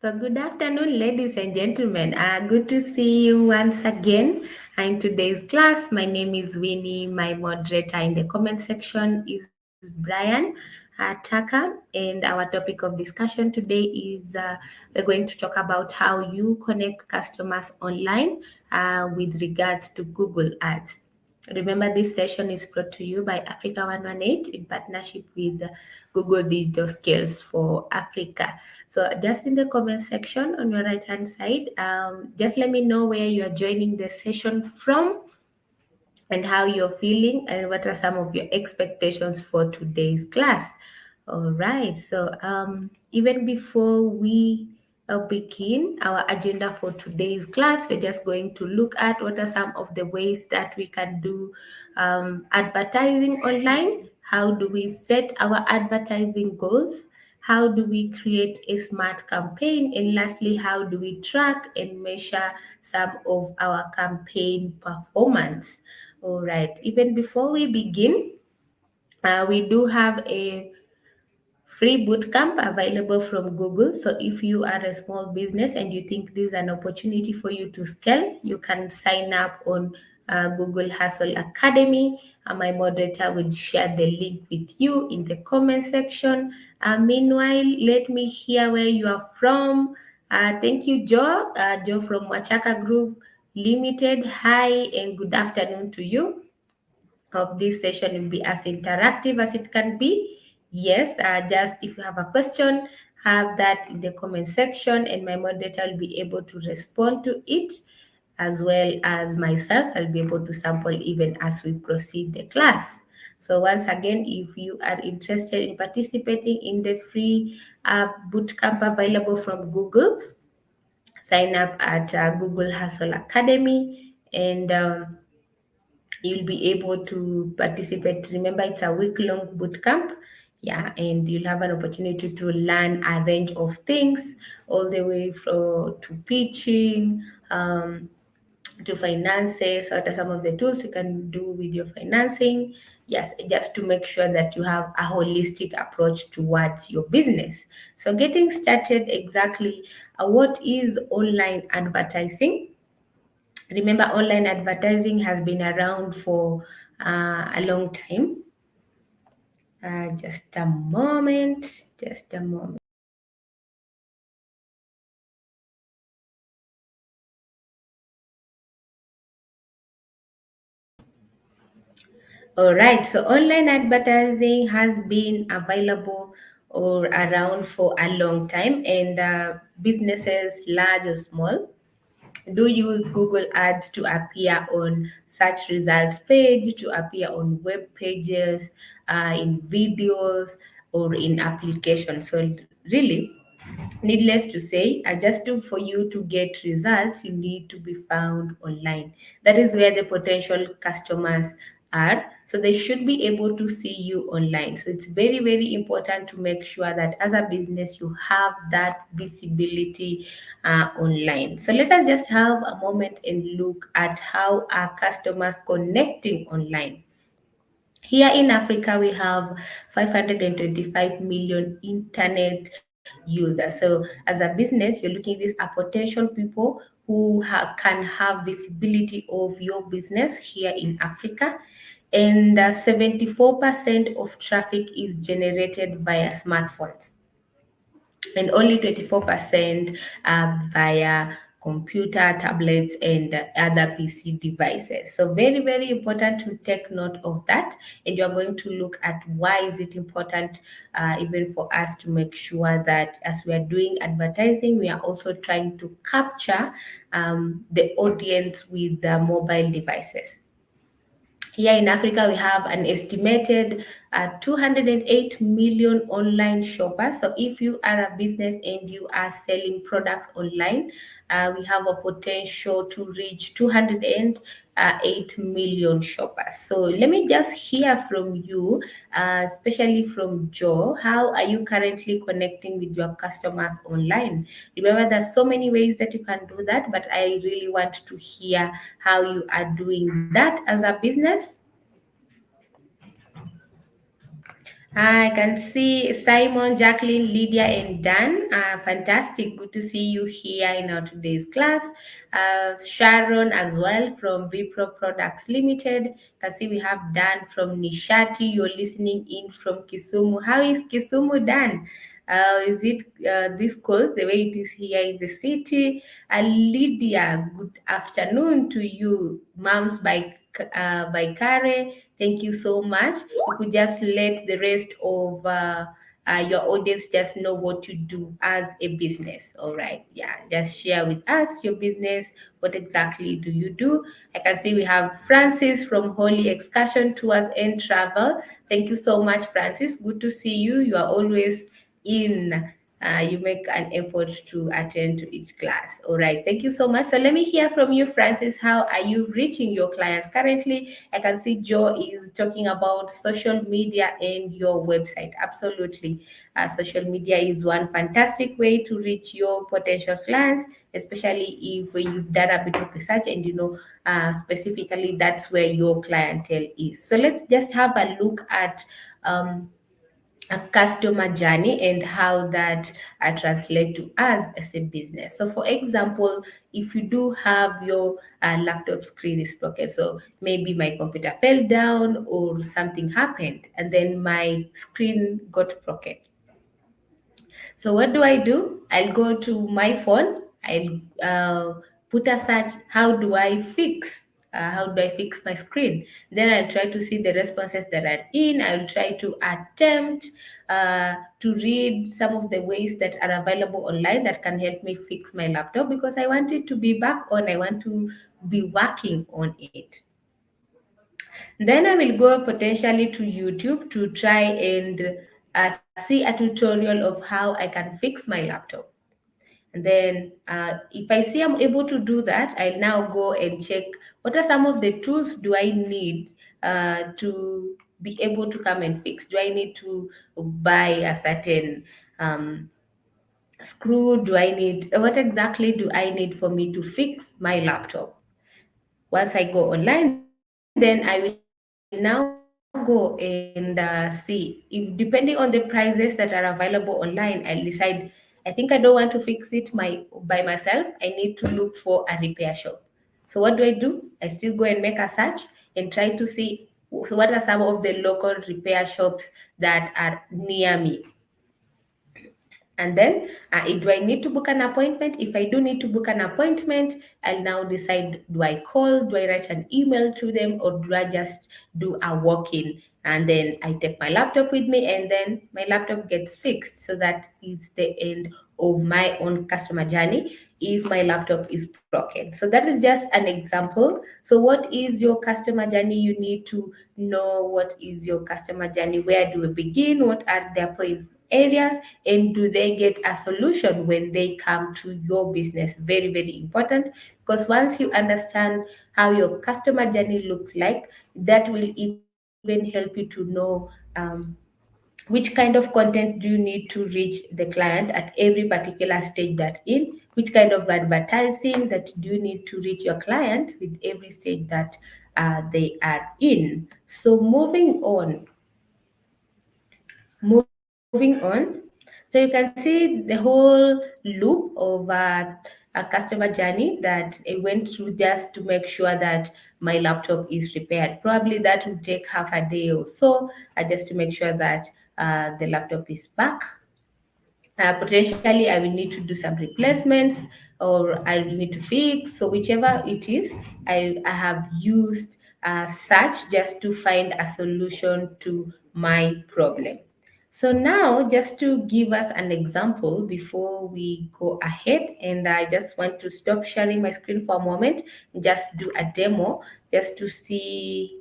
So, good afternoon, ladies and gentlemen. Good to see you once again in today's class. My name is Winnie. My moderator in the comment section is Brian Tucker, and our topic of discussion today is we're going to talk about how you connect customers online with regards to Google Ads. Remember, this session is brought to you by Africa 118 in partnership with Google Digital Skills for Africa. So, just in the comment section on your right hand side, just let me know where you are joining the session from and how you're feeling and what are some of your expectations for today's class. All right, so even before we begin our agenda for today's class, we're just going to look at what are some of the ways that we can do advertising online. How do we set our advertising goals? How do we create a smart campaign? And lastly, how do we track and measure some of our campaign performance? All right, even before we begin, we do have a free bootcamp available from Google. So if you are a small business and you think this is an opportunity for you to scale, you can sign up on Google Hustle Academy. My moderator will share the link with you in the comment section. Meanwhile, let me hear where you are from. Thank you, Joe. Joe from Wachaka Group Limited. Hi and good afternoon to you. Hope this session will be as interactive as it can be. Yes, just if you have a question, have that in the comment section, and my moderator will be able to respond to it, as well as myself. I'll be able to sample even as we proceed the class. So once again, if you are interested in participating in the free bootcamp available from Google, sign up at Google Hustle Academy, and you'll be able to participate. Remember, it's a week-long boot camp. Yeah, and you'll have an opportunity to learn a range of things, all the way to pitching, to finances. What are some of the tools you can do with your financing? Yes, just to make sure that you have a holistic approach towards your business. So, getting started exactly, what is online advertising? Remember, online advertising has been around for a long time. Just a moment, just a moment. All right, so online advertising has been available or around for a long time, and businesses, large or small, do use Google Ads to appear on search results page, to appear on web pages, in videos, or in applications. So really, needless to say, just for you to get results, you need to be found online. That is where the potential customers are. So they should be able to see you online. So it's very, very important to make sure that as a business, you have that visibility online. So let us just have a moment and look at how our customers connecting online. Here in Africa, we have 525 million internet users. So, as a business, you're looking at these are potential people who can have visibility of your business here in Africa. And 74% of traffic is generated via smartphones, and only 24% via computer, tablets, and other PC devices. So very, very important to take note of that. And you're going to look at why is it important even for us to make sure that as we are doing advertising, we are also trying to capture the audience with the mobile devices. Here in Africa, we have an estimated 208 million online shoppers. So, if you are a business and you are selling products online, we have a potential to reach 208 million shoppers. So, let me just hear from you, especially from Joe. How are you currently connecting with your customers online? Remember, there's so many ways that you can do that, but I really want to hear how you are doing that as a business. I can see Simon, Jacqueline, Lydia, and Dan. Fantastic. Good to see you here in our today's class. Sharon as well from Vipro Products Limited. Can see we have Dan from Nishati. You're listening in from Kisumu. How is Kisumu, Dan? Is it this cold the way it is here in the city? Lydia, good afternoon to you. Moms by Kare. Thank you so much. You could just let the rest of your audience just know what you do as a business. All right. Yeah. Just share with us your business. What exactly do you do? I can see we have Francis from Holy Excursion Tours and Travel. Thank you so much, Francis. Good to see you. You are always in. You make an effort to attend to each class. All right. Thank you so much. So let me hear from you, Francis. How are you reaching your clients currently? I can see Joe is talking about social media and your website. Absolutely. Social media is one fantastic way to reach your potential clients, especially if you've done a bit of research and you know specifically that's where your clientele is. So let's just have a look at a customer journey and how that translate to us as a business. So for example, if you do have your laptop screen is broken, so maybe my computer fell down or something happened and then my screen got broken. So what do I do? I'll go to my phone. I'll put a search. How do I fix my screen? Then I'll try to see the responses that are in. I'll try to attempt to read some of the ways that are available online that can help me fix my laptop because I want it to be back on. I want to be working on it. Then I will go potentially to YouTube to try and see a tutorial of how I can fix my laptop. And then if I see I'm able to do that, I'll now go and check what are some of the tools do I need to be able to come and fix. Do I need to buy a certain screw? Do I need, what exactly do I need for me to fix my laptop? Once I go online, then I will now go and see if depending on the prices that are available online, I'll decide I think I don't want to fix it by myself. I need to look for a repair shop. So what do? I still go and make a search and try to see what are some of the local repair shops that are near me. And then, do I need to book an appointment? If I do need to book an appointment, I'll now decide, do I call, do I write an email to them, or do I just do a walk-in? And then I take my laptop with me, and then my laptop gets fixed. So that is the end of my own customer journey if my laptop is broken. So that is just an example. So what is your customer journey? You need to know what is your customer journey. Where do we begin? What are their point areas, and do they get a solution when they come to your business? Very, very important, because once you understand how your customer journey looks like, that will even help you to know which kind of content do you need to reach the client at every particular stage that in, which kind of advertising that do you need to reach your client with every stage that they are in. So moving on, so you can see the whole loop of a customer journey that I went through just to make sure that my laptop is repaired. Probably that will take half a day or so, just to make sure that the laptop is back. Potentially, I will need to do some replacements or I will need to fix. So, whichever it is, I have used search just to find a solution to my problem. So, now just to give us an example before we go ahead, and I just want to stop sharing my screen for a moment, just do a demo just to see.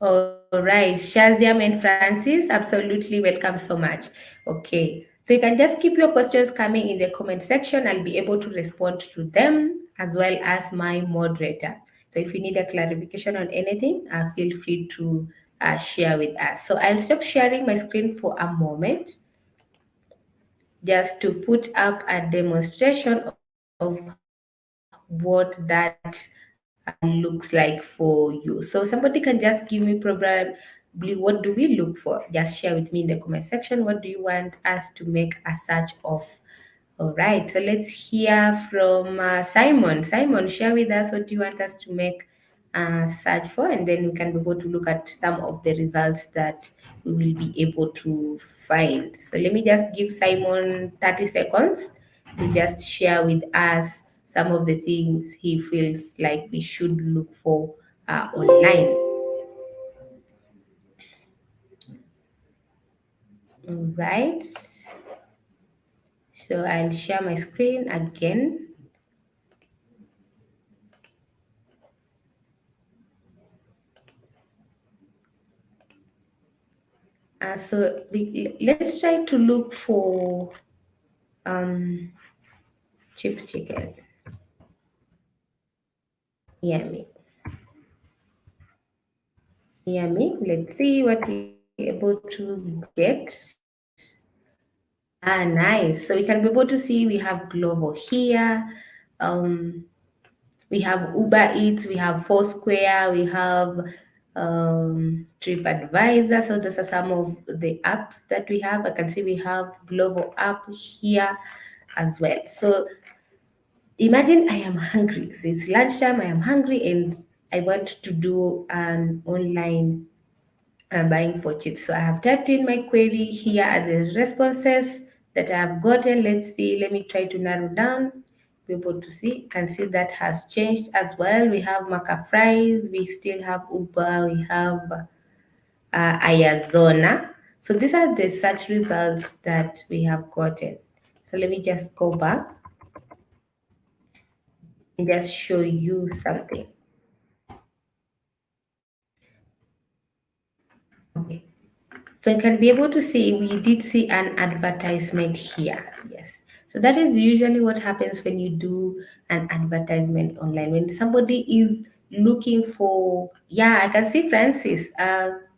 All right, Shaziam and Francis, absolutely welcome so much. Okay, so you can just keep your questions coming in the comment section. I'll be able to respond to them as well as my moderator. So if you need a clarification on anything, feel free to share with us. So I'll stop sharing my screen for a moment just to put up a demonstration of what that looks like. looks like for you. So somebody can just give me probably what do we look for. Just share with me in the comment section. What do you want us to make a search of? All right, so let's hear from Simon. Simon, share with us what you want us to make search for, and then we can be able to look at some of the results that we will be able to find. So let me just give Simon 30 seconds to just share with us some of the things he feels like we should look for online. All right, so I'll share my screen again. Let's try to look for um, chips chicken. Yummy. Yummy. Let's see what we're able to get. Nice. So we can be able to see we have Glovo here. Um, we have Uber Eats, we have Foursquare, we have TripAdvisor. So those are some of the apps that we have. I can see we have Glovo app here as well. So imagine I am hungry. So it's lunchtime, I am hungry, and I want to do an online buying for chips. So I have typed in my query. Here are the responses that I have gotten. Let's see. Let me try to narrow down. Be able to see. Can see that has changed as well. We have Maca Fries. We still have Uber. We have Ayazona. So these are the search results that we have gotten. So let me just go back and just show you something. Okay. So you can be able to see we did see an advertisement here. Yes. So that is usually what happens when you do an advertisement online. When somebody is looking for, yeah, I can see Francis.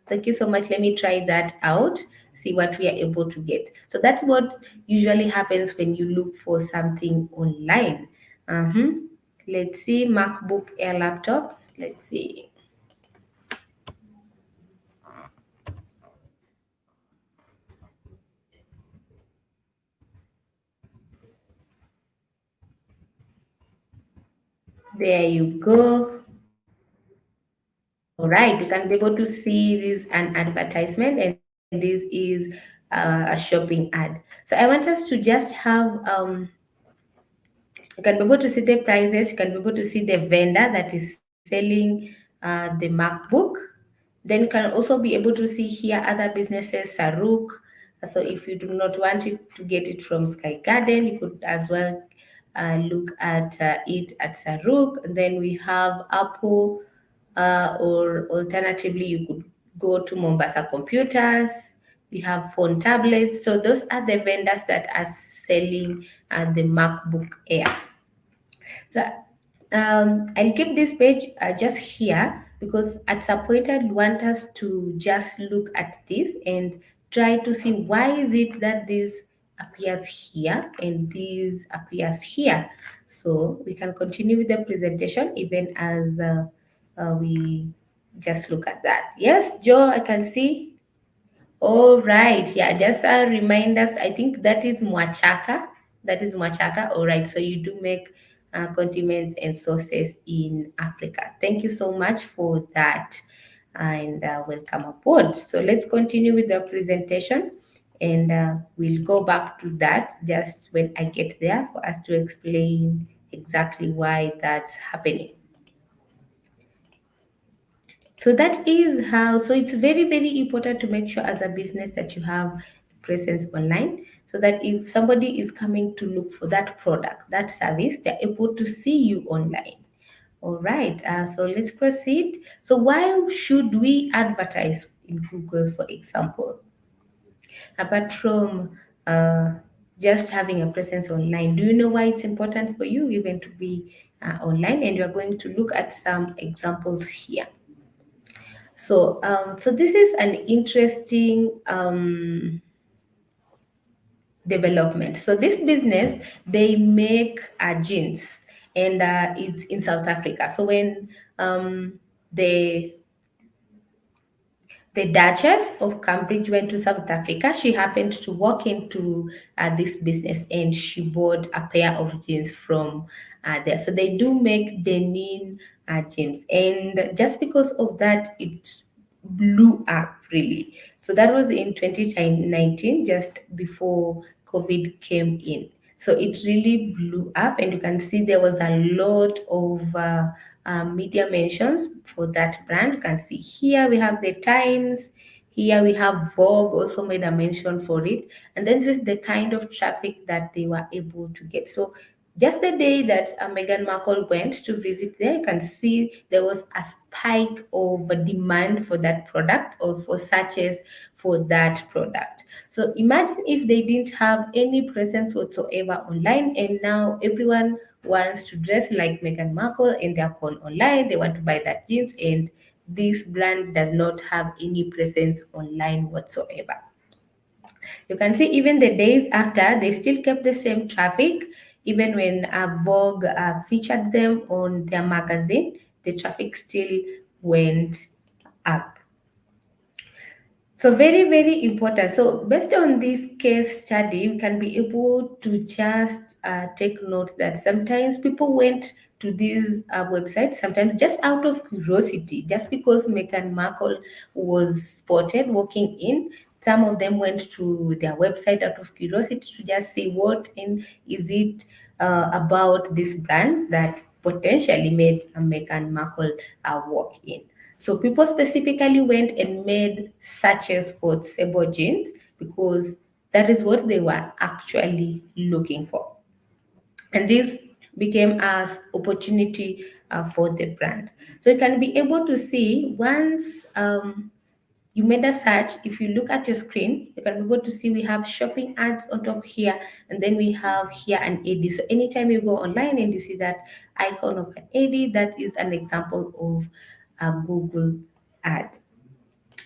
Thank you so much. Let me try that out. See what we are able to get. So that's what usually happens when you look for something online. Let's see MacBook Air laptops. Let's see. There you go. All right, you can be able to see this an advertisement, and this is a shopping ad. So I want us to just have you can be able to see the prices. You can be able to see the vendor that is selling the MacBook. Then you can also be able to see here other businesses, Saruk. So if you do not want it to get it from Sky Garden, you could as well look at it at Saruk. And then we have Apple, or alternatively, you could go to Mombasa Computers. We have phone tablets. So those are the vendors that are selling the MacBook Air. So I'll keep this page just here because at some point I want us to just look at this and try to see why is it that this appears here and this appears here. So we can continue with the presentation even as we just look at that. Yes, Joe, I can see. All right. Yeah, just a reminder. I think that is mwachaka. That is mwachaka. All right. So you do make condiments and sauces in Africa. Thank you so much for that, and welcome aboard. So let's continue with the presentation, and we'll go back to that just when I get there for us to explain exactly why that's happening. So that is how, so it's very, very important to make sure as a business that you have presence online so that if somebody is coming to look for that product, that service, they're able to see you online. All right, so let's proceed. So why should we advertise in Google, for example? Apart from just having a presence online, do you know why it's important for you even to be online? And we're going to look at some examples here. So this is an interesting development. So this business, they make jeans, and it's in South Africa. So when the the Duchess of Cambridge went to South Africa, she happened to walk into this business and she bought a pair of jeans from there. So they do make denim jeans. And just because of that, it blew up really. So that was in 2019, just before COVID came in. So it really blew up, and you can see there was a lot of media mentions for that brand. You can see here we have the Times, here we have Vogue also made a mention for it, and then this is the kind of traffic that they were able to get. So just the day that Meghan Markle went to visit there, you can see there was a spike of demand for that product or for searches for that product. So imagine if they didn't have any presence whatsoever online, and now everyone wants to dress like Meghan Markle and they're gone online. They want to buy that jeans, and this brand does not have any presence online whatsoever. You can see even the days after, they still kept the same traffic. Even when Vogue featured them on their magazine, the traffic still went up. So very, very important. So based on this case study, we can be able to just take note that sometimes people went to these websites, sometimes just out of curiosity, just because Meghan Markle was spotted walking in. Some of them went to their website out of curiosity to just see what and is it about this brand that potentially made Meghan Markle walk in. So people specifically went and made searches for sable jeans because that is what they were actually looking for. And this became as opportunity for the brand. So you can be able to see once you made a search. If you look at your screen, you can be able to see we have shopping ads on top here, and then we have here an ad. So anytime you go online and you see that icon of an ad, that is an example of a Google ad.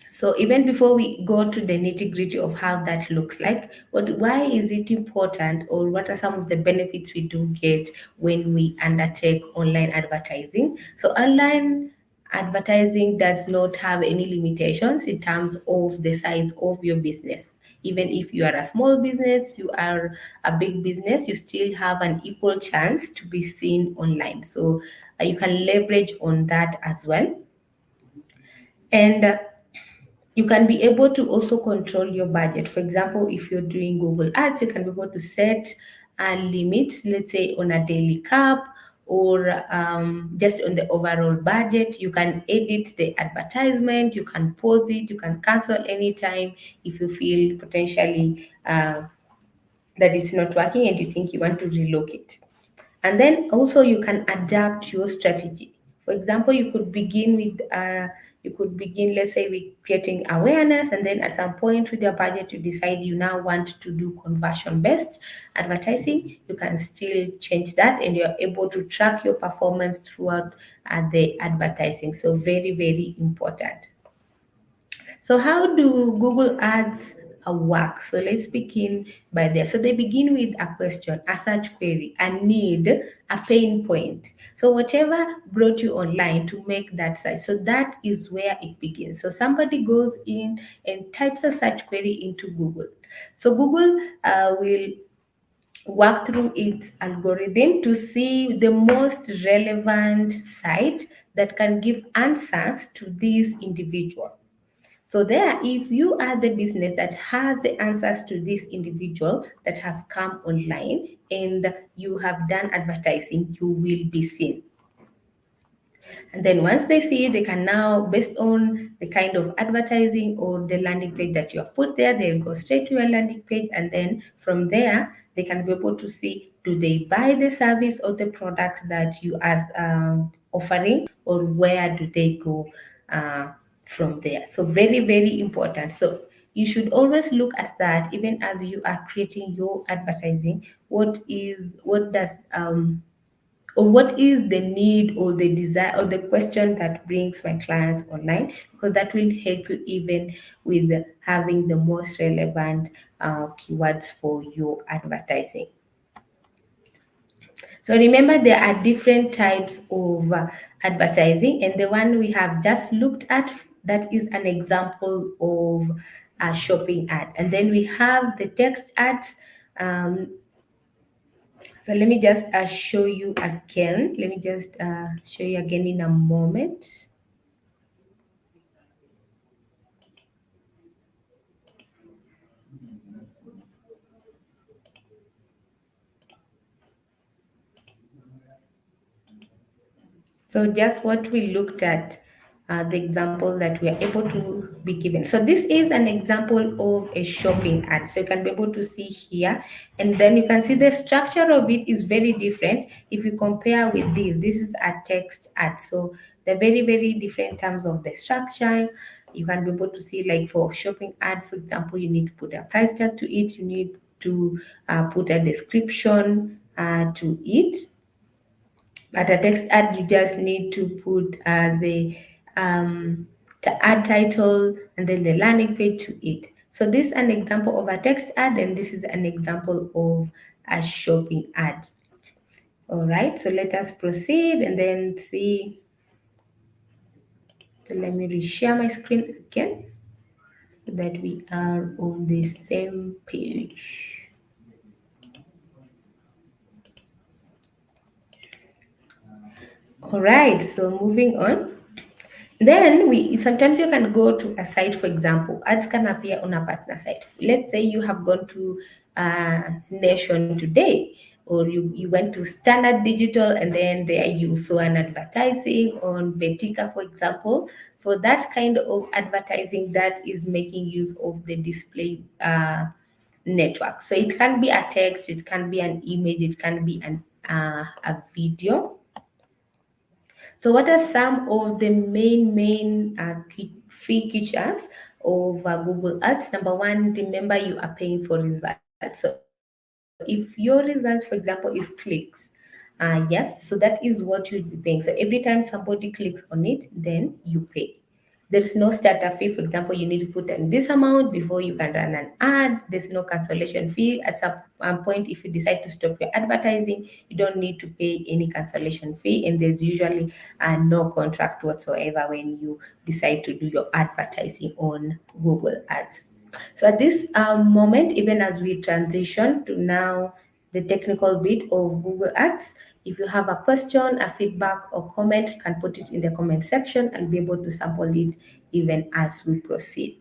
So even before we go to the nitty gritty of how that looks like, why is it important, or what are some of the benefits we do get when we undertake online advertising? So online advertising does not have any limitations in terms of the size of your business. Even if you are a small business, you are a big business, you still have an equal chance to be seen online. So you can leverage on that as well. And you can be able to also control your budget. For example, if you're doing Google Ads, you can be able to set a limit, let's say on a daily cap or just on the overall budget. You can edit the advertisement, you can pause it, you can cancel anytime if you feel potentially that it's not working and you think you want to relocate. And then also you can adapt your strategy. For example, you could begin, let's say, with creating awareness, and then at some point with your budget you decide you now want to do conversion based advertising. You can still change that, and you're able to track your performance throughout the advertising. So very, very important. So how do Google Ads work? So let's begin by there. So they begin with a question, a search query, a need, a pain point. So whatever brought you online to make that search. So that is where it begins. So somebody goes in and types a search query into Google. So Google will work through its algorithm to see the most relevant site that can give answers to this individual. So there, if you are the business that has the answers to this individual that has come online and you have done advertising, you will be seen. And then once they see, they can now, based on the kind of advertising or the landing page that you have put there, they'll go straight to your landing page. And then from there, they can be able to see, do they buy the service or the product that you are offering, or where do they go from there? So very, very important. So you should always look at that even as you are creating your advertising. What does or what is the need or the desire or the question that brings my clients online, because that will help you even with having the most relevant keywords for your advertising. So remember, there are different types of advertising, and the one we have just looked at, that is an example of a shopping ad. And then we have the text ads. Um, so let me just show you again. Let me just show you again in a moment. So just what we looked at, the example that we are able to be given. So this is an example of a shopping ad. So you can be able to see here, and then you can see the structure of it is very different. If you compare with this is a text ad. So they're very, very different in terms of the structure. You can be able to see, like for shopping ad, for example, you need to put a price tag to it. You need to put a description to it. But a text ad, you just need to put the ad title and then the landing page to it. So this is an example of a text ad, and this is an example of a shopping ad. All right, so let us proceed and then see. So let me reshare my screen again so that we are on the same page. All right, so moving on. Then we sometimes you can go to a site, for example, ads can appear on a partner site. Let's say you have gone to Nation Today, or you went to Standard Digital, and then there you saw an advertising on Betika, for example. For that kind of advertising, that is making use of the display network. So it can be a text, it can be an image, it can be a video. So what are some of the main key features of Google Ads? Number one, remember you are paying for results. So if your results, for example, is clicks, yes, so that is what you'll be paying. So every time somebody clicks on it, then you pay. There is no starter fee. For example, you need to put in this amount before you can run an ad. There's no cancellation fee. At some point, if you decide to stop your advertising, you don't need to pay any cancellation fee. And there's usually no contract whatsoever when you decide to do your advertising on Google Ads. So at this moment, even as we transition to now the technical bit of Google Ads, if you have a question, a feedback, or comment, you can put it in the comment section and be able to sample it even as we proceed.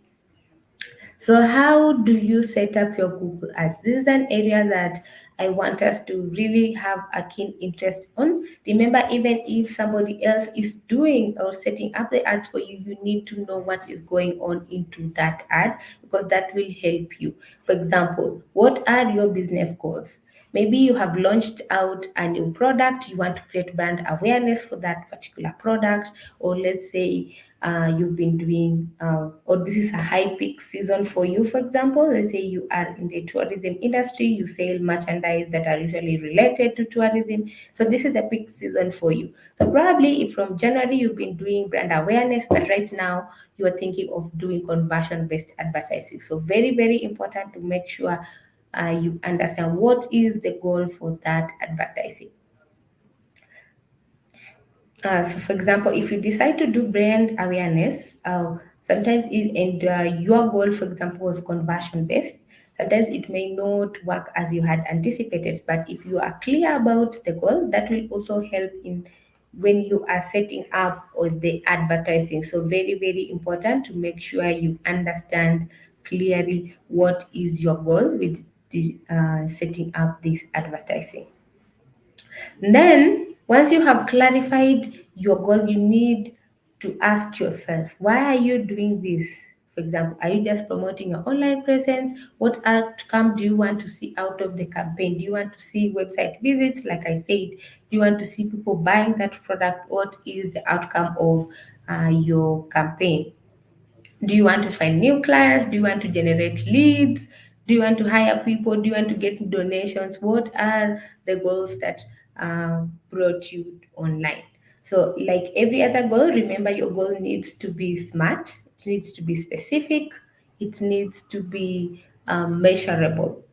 So how do you set up your Google Ads? This is an area that I want us to really have a keen interest on. Remember, even if somebody else is doing or setting up the ads for you, you need to know what is going on into that ad, because that will help you. For example, what are your business goals? Maybe you have launched out a new product, you want to create brand awareness for that particular product, or let's say you've been doing, or this is a high peak season for you, for example. Let's say you are in the tourism industry, you sell merchandise that are usually related to tourism. So this is the peak season for you. So probably if from January you've been doing brand awareness, but right now you are thinking of doing conversion based advertising. So very, very important to make sure you understand what is the goal for that advertising. So, for example, if you decide to do brand awareness, sometimes your goal, for example, was conversion based. Sometimes it may not work as you had anticipated, but if you are clear about the goal, that will also help in when you are setting up or the advertising. So, very, very important to make sure you understand clearly what is your goal with setting up this advertising. Then, once you have clarified your goal, you need to ask yourself, why are you doing this? For example, are you just promoting your online presence? What outcome do you want to see out of the campaign? Do you want to see website visits? Like I said, do you want to see people buying that product? What is the outcome of your campaign? Do you want to find new clients? Do you want to generate leads? Do you want to hire people? Do you want to get donations? What are the goals that brought you online? So, like every other goal, remember your goal needs to be smart, it needs to be specific, it needs to be measurable.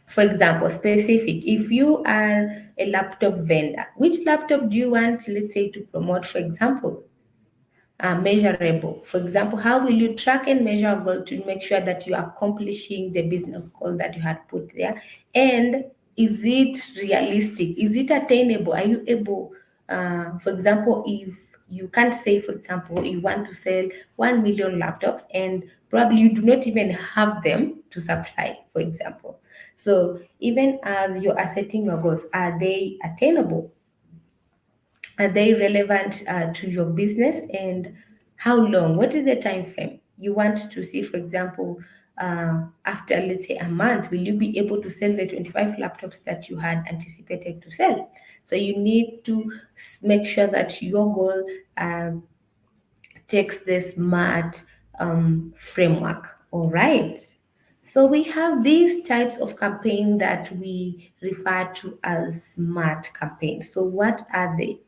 For example, specific, if you are a laptop vendor, which laptop do you want, let's say, to promote? For example, measurable. For example, how will you track and measure a goal to make sure that you are accomplishing the business goal that you had put there? And is it realistic? Is it attainable? Are you able, for example, if you can't say, for example, you want to sell 1 million laptops and probably you do not even have them to supply, for example. So even as you are setting your goals, are they attainable? Are they relevant to your business, and how long? What is the time frame you want to see? For example, after, let's say, a month, will you be able to sell the 25 laptops that you had anticipated to sell? So you need to make sure that your goal um, takes the SMART framework. All right. So we have these types of campaign that we refer to as SMART campaigns. So what are they?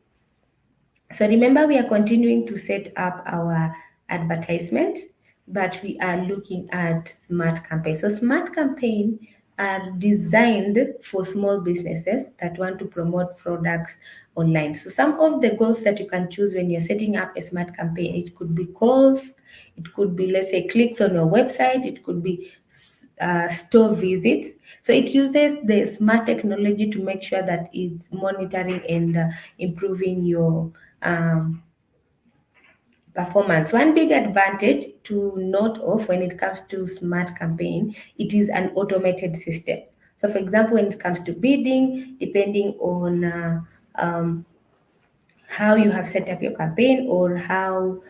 So remember, we are continuing to set up our advertisement, but we are looking at smart campaign. So smart campaign are designed for small businesses that want to promote products online. So some of the goals that you can choose when you're setting up a smart campaign, it could be calls, it could be, let's say, clicks on your website, it could be store visits. So it uses the smart technology to make sure that it's monitoring and improving your um, performance. One big advantage to note of when it comes to smart campaign, it is an automated system. So for example, when it comes to bidding, depending on how you have set up your campaign, or how,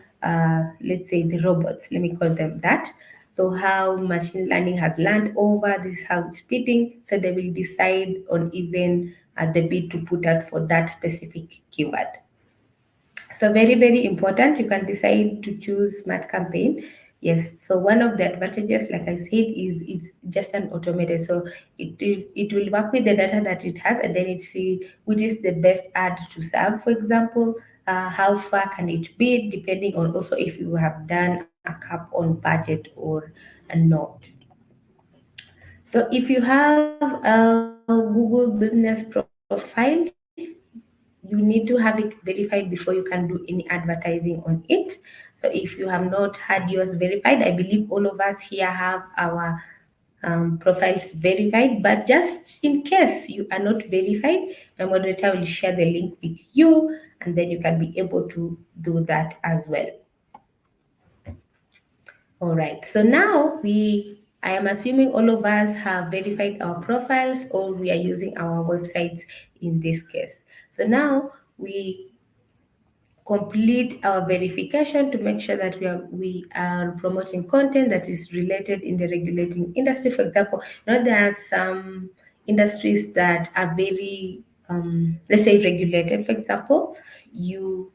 let's say, the robots, let me call them that. So how machine learning has learned over this, how it's bidding, so they will decide on even the bid to put out for that specific keyword. So very, very important. You can decide to choose smart campaign. Yes. So one of the advantages, like I said, is it's just an automated. So it will work with the data that it has, and then it see which is the best ad to serve. For example, how far can it be, depending on also if you have done a cap on budget or not. So if you have a Google Business Profile, you need to have it verified before you can do any advertising on it. So if you have not had yours verified, I believe all of us here have our profiles verified. But just in case you are not verified, my moderator will share the link with you, and then you can be able to do that as well. All right. So now I am assuming all of us have verified our profiles, or we are using our websites in this case. So now we complete our verification to make sure that we are promoting content that is related in the regulating industry. For example, there are some industries that are very, let's say, regulated. For example, you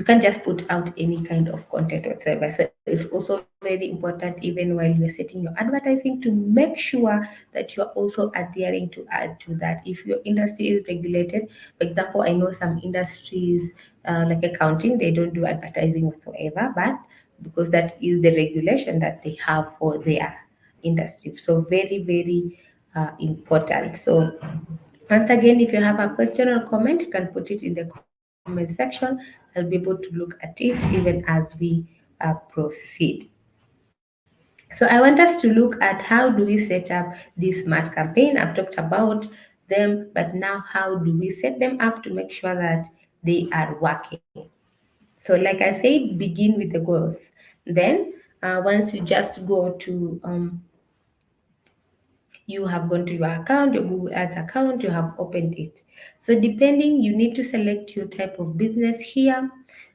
can't just put out any kind of content whatsoever. So it's also very important, even while you're setting your advertising, to make sure that you're also adhering to add to that. If your industry is regulated, for example, I know some industries like accounting, they don't do advertising whatsoever, but because that is the regulation that they have for their industry. So very, very important. So once again, if you have a question or comment, you can put it in the comment section. I'll be able to look at it even as we proceed. So I want us to look at how do we set up this smart campaign. I've talked about them, but now how do we set them up to make sure that they are working? So like I said, begin with the goals. Then once you just go to you have gone to your account, your Google Ads account, you have opened it. So depending, you need to select your type of business here.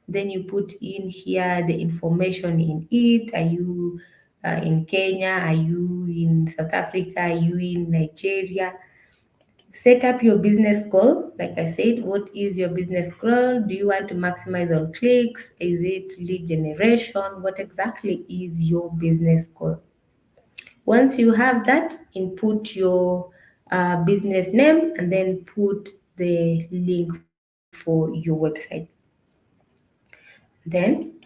Then you put in here the information in it. Are you in Kenya? Are you in South Africa? Are you in Nigeria? Set up your business goal. Like I said, what is your business goal? Do you want to maximize on clicks? Is it lead generation? What exactly is your business goal? Once you have that, input your business name and then put the link for your website. Then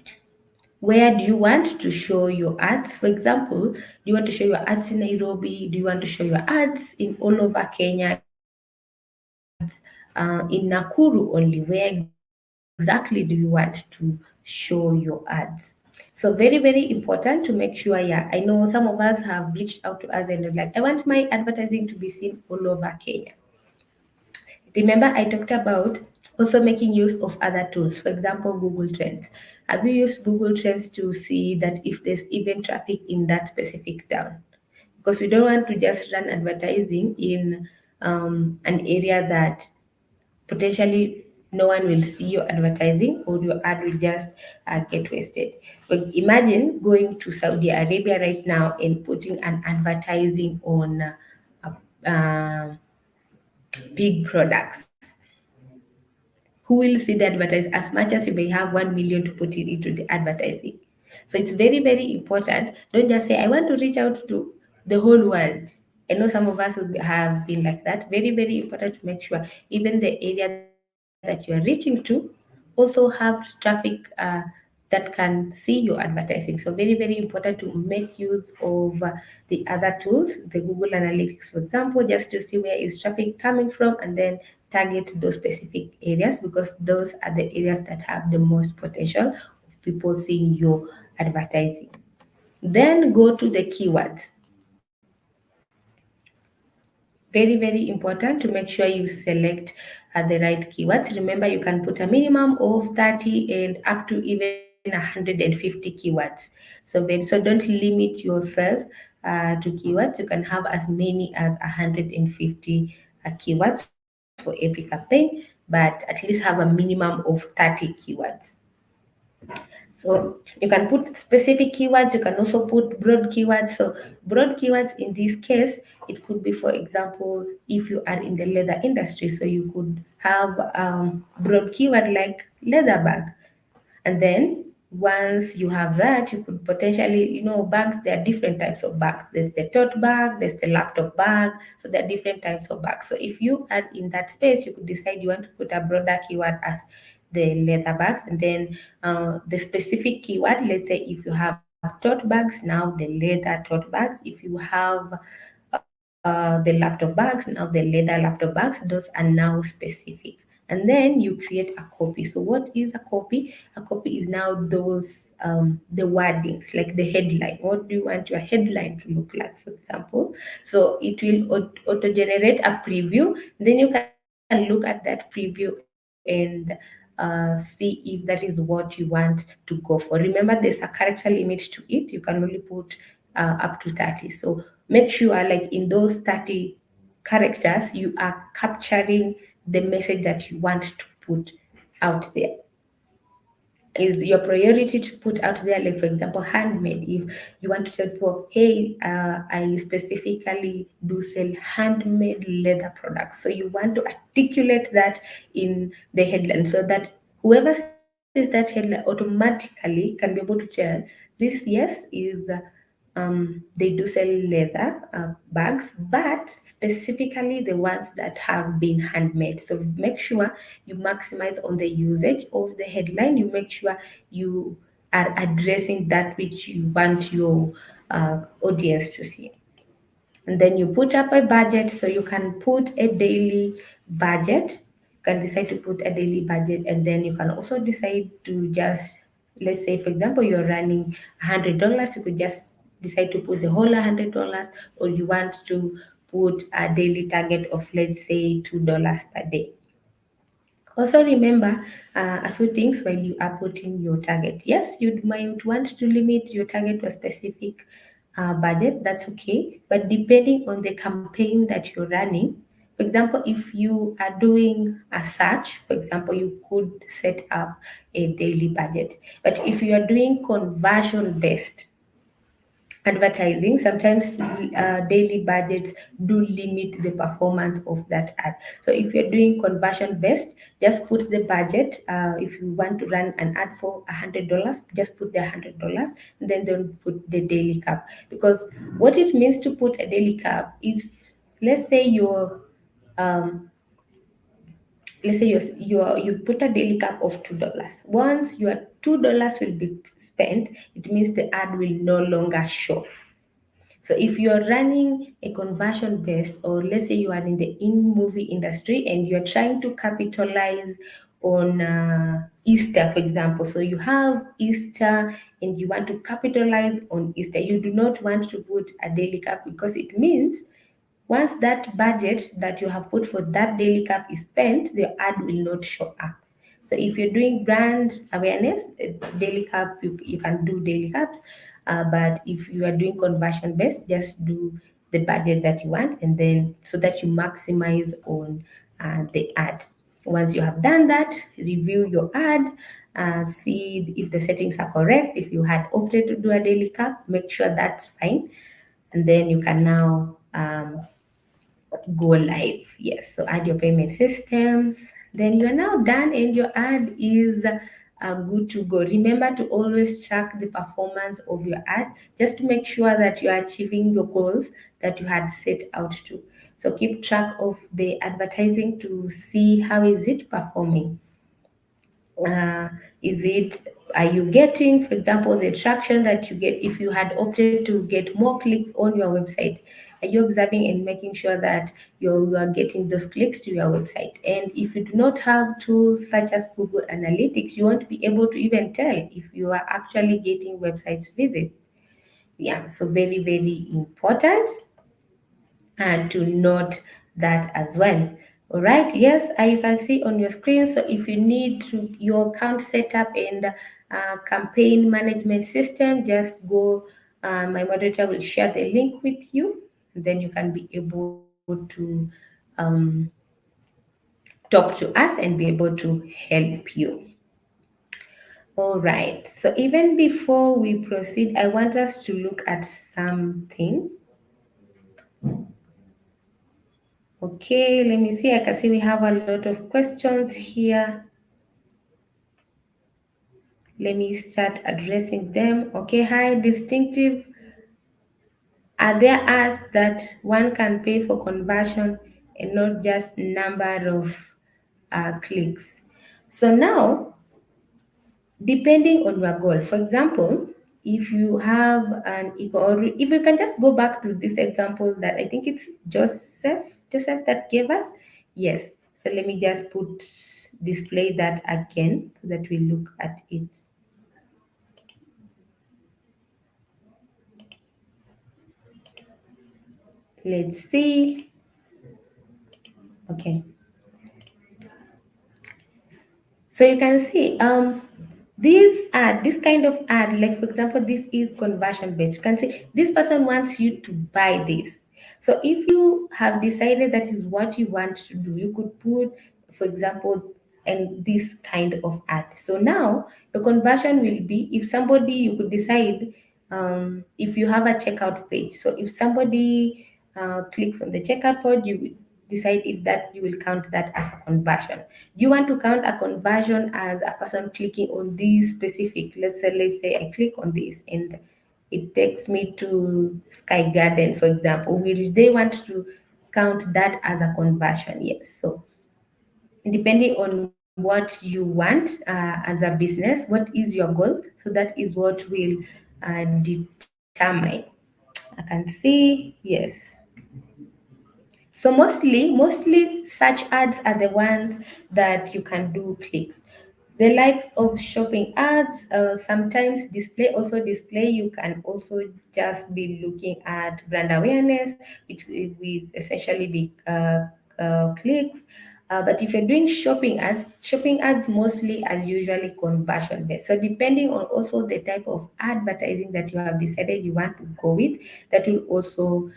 where do you want to show your ads? For example, do you want to show your ads in Nairobi? Do you want to show your ads in all over Kenya? Do you want to show your ads in Nakuru only? Where exactly do you want to show your ads? So very, very important to make sure, yeah, I know some of us have reached out to us and they're like, I want my advertising to be seen all over Kenya. Remember, I talked about also making use of other tools, for example, Google Trends. Have you used Google Trends to see that if there's even traffic in that specific town? Because we don't want to just run advertising in an area that potentially no one will see your advertising or your ad will just get wasted. But imagine going to Saudi Arabia right now and putting an advertising on pig products. Who will see the advertise as much as you may have 1 million to put it into the advertising? So it's very, very important. Don't just say, I want to reach out to the whole world. I know some of us have been like that. Very, very important to make sure even the area that you're reaching to also have traffic that can see your advertising. So very, very important to make use of the other tools, the Google Analytics, for example, just to see where is traffic coming from and then target those specific areas because those are the areas that have the most potential of people seeing your advertising. Then go to the keywords. Very, very important to make sure you select the right keywords. Remember, you can put a minimum of 30 and up to even 150 keywords. So don't limit yourself to keywords. You can have as many as 150 keywords for every campaign, but at least have a minimum of 30 keywords. So you can put specific keywords, you can also put broad keywords. So broad keywords in this case, it could be, for example, if you are in the leather industry, so you could have broad keyword like leather bag. And then once you have that, you could potentially, bags, there are different types of bags. There's the tote bag, there's the laptop bag. So there are different types of bags. So if you are in that space, you could decide you want to put a broader keyword as the leather bags. And then the specific keyword, let's say if you have tote bags, now the leather tote bags. If you have the laptop bags, now the leather laptop bags, those are now specific. And then you create a copy. So what is a copy? A copy is now those the wordings, like the headline. What do you want your headline to look like, for example? So it will auto generate a preview. Then you can look at that preview and see if that is what you want to go for. Remember, there's a character limit to it. You can only put up to 30. So make sure, like in those 30 characters, you are capturing the message that you want to put out there. Is your priority to put out there, like for example, handmade? If you want to tell people, hey, I specifically do sell handmade leather products, so you want to articulate that in the headline so that whoever sees that headline automatically can be able to tell this, yes, is they do sell leather bags, but specifically the ones that have been handmade. So make sure you maximize on the usage of the headline. You make sure you are addressing that which you want your audience to see. And then you put up a budget, so you can put a daily budget. You can decide to put a daily budget, and then you can also decide to just, let's say for example, you're running $100, you could just decide to put the whole $100, or you want to put a daily target of, let's say, $2 per day. Also remember a few things while you are putting your target. Yes, you might want to limit your target to a specific budget, that's okay. But depending on the campaign that you're running, for example, if you are doing a search, for example, you could set up a daily budget. But if you are doing conversion based advertising, sometimes daily budgets do limit the performance of that ad. So if you're doing conversion based, just put the budget. If you want to run an ad for $100, just put the $100, and then don't put the daily cap. Because what it means to put a daily cap is, let's say um, let's say you put a daily cap of $2. Once your $2 will be spent, it means the ad will no longer show. So if you're running a conversion based, or let's say you are in the in movie industry and you're trying to capitalize on Easter, for example, so you have Easter and you want to capitalize on Easter, you do not want to put a daily cap, because it means once that budget that you have put for that daily cap is spent, the ad will not show up. So if you're doing brand awareness, daily cap, you can do daily caps. But if you are doing conversion based, just do the budget that you want, and then so that you maximize on the ad. Once you have done that, review your ad, see if the settings are correct. If you had opted to do a daily cap, make sure that's fine. And then you can now go live. Yes, so add your payment systems. Then you are now done and your ad is good to go. Remember to always track the performance of your ad, just to make sure that you are achieving your goals that you had set out to. So keep track of the advertising to see how is it performing. uh, is it, are you getting, for example, the traction that you get if you had opted to get more clicks on your website? Are you observing and making sure that you are getting those clicks to your website? And if you do not have tools such as Google Analytics, you won't be able to even tell if you are actually getting websites visit. Yeah, so very, very important and to note that as well. All right, yes, you can see on your screen. So if you need to your account setup and campaign management system, just go. My moderator will share the link with you, and then you can be able to um, talk to us and be able to help you. All right. So even before we proceed, I want us to look at something. Okay, let me see. I can see we have a lot of questions here. Let me start addressing them. Okay, hi, distinctive. Are there ads that one can pay for conversion and not just number of clicks? So now, depending on your goal, for example, if you have or if you can just go back to this example that I think it's Joseph that gave us. Yes. So let me just display that again so that we look at it. Let's see. Okay. So you can see this kind of ad, like for example, this is conversion based. You can see this person wants you to buy this. So if you have decided that is what you want to do, you could put, for example, and this kind of ad. So now the conversion will be, if somebody, you could decide, if you have a checkout page. So if somebody clicks on the checkout page, you decide if that you will count that as a conversion. Do you want to count a conversion as a person clicking on this specific? Let's say I click on this and it takes me to Sky Garden, for example. Will they want to count that as a conversion? Yes. So depending on what you want as a business, what is your goal? So that is what will determine. I can see, yes. So mostly such ads are the ones that you can do clicks. The likes of shopping ads, sometimes display. You can also just be looking at brand awareness, which will essentially be clicks. But if you're doing shopping ads mostly are usually conversion based. So depending on also the type of advertising that you have decided you want to go with, that will also